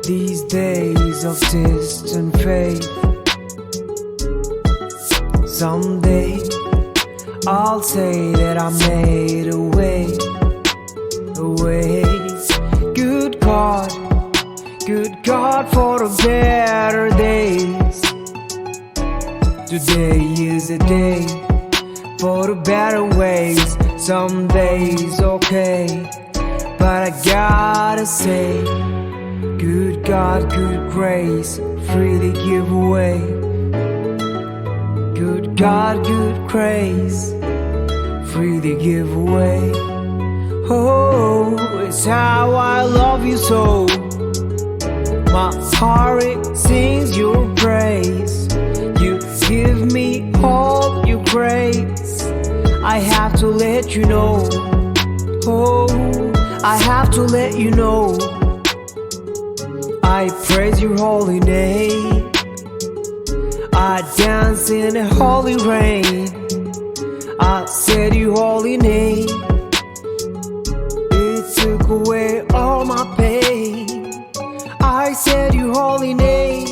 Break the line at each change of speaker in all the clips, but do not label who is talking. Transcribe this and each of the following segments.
These days of distant faith, someday I'll say that I made a way, a way. Good God for the better days. Today is a day for the better ways. Some days okay, but I gotta say, good God, good grace, freely give away. Good God, good grace, freely give away. Oh, it's how I love you so. My heart it sings your praise. You give me all your grace. I have to let you know. Oh, I have to let you know. I praise your holy name. I dance in the holy rain. I said your holy name. It took away all my pain. I said your holy name.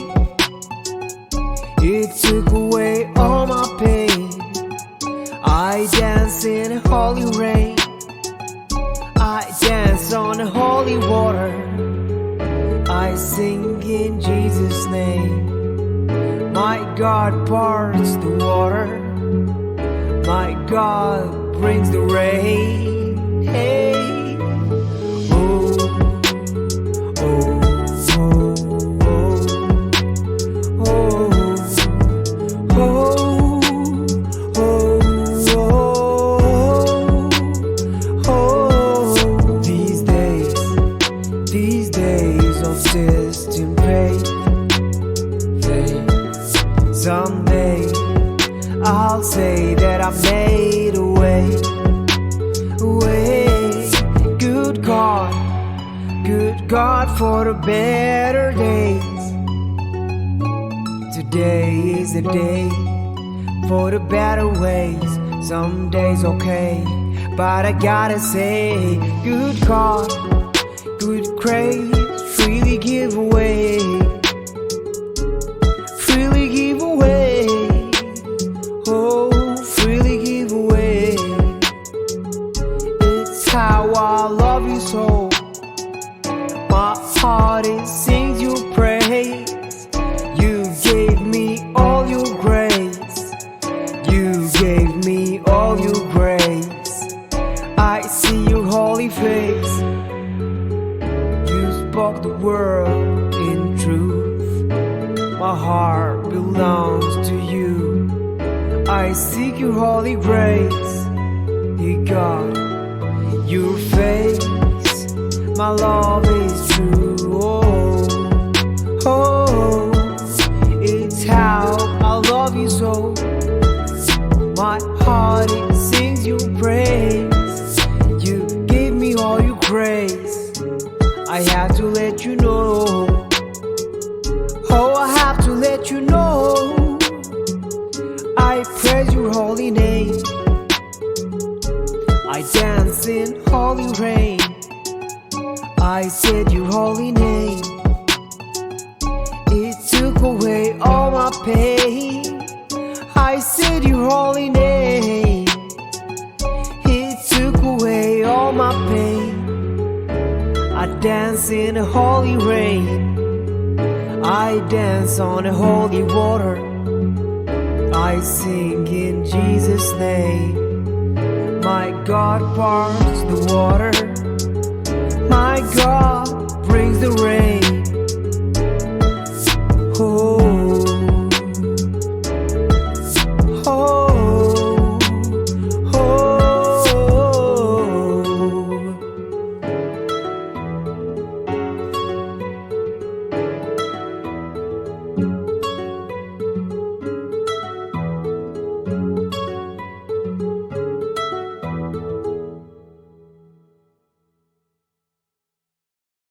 It took away all my pain. I dance in the holy rain. I dance on the holy water. I sing in Jesus' name. My God parts the water. My God brings the rain. Hey. These days of distant faith, someday I'll say that I made a way, a way. Good God for the better days. Today is the day for the better ways. Some days okay, but I gotta say, good God, good grace, freely give away, freely give away, oh, freely give away. It's how I love you so. My heart it sings your praise. You gave me all your grace. You gave me all your grace. I see your holy face. Spoke the world in truth. My heart belongs to you. I seek your holy grace. Dear God, your face, my love is true. Oh, oh, it's how I love you so. My heart it sings your praise. You give me all your grace. I have to let you know. Oh, I have to let you know. I praise your holy name. I dance in holy rain. I said your holy name. It took away all my pain. I said your holy name. It took away all my pain. I dance in the holy rain. I dance on the holy water. I sing in Jesus' name. My God parts the water. My God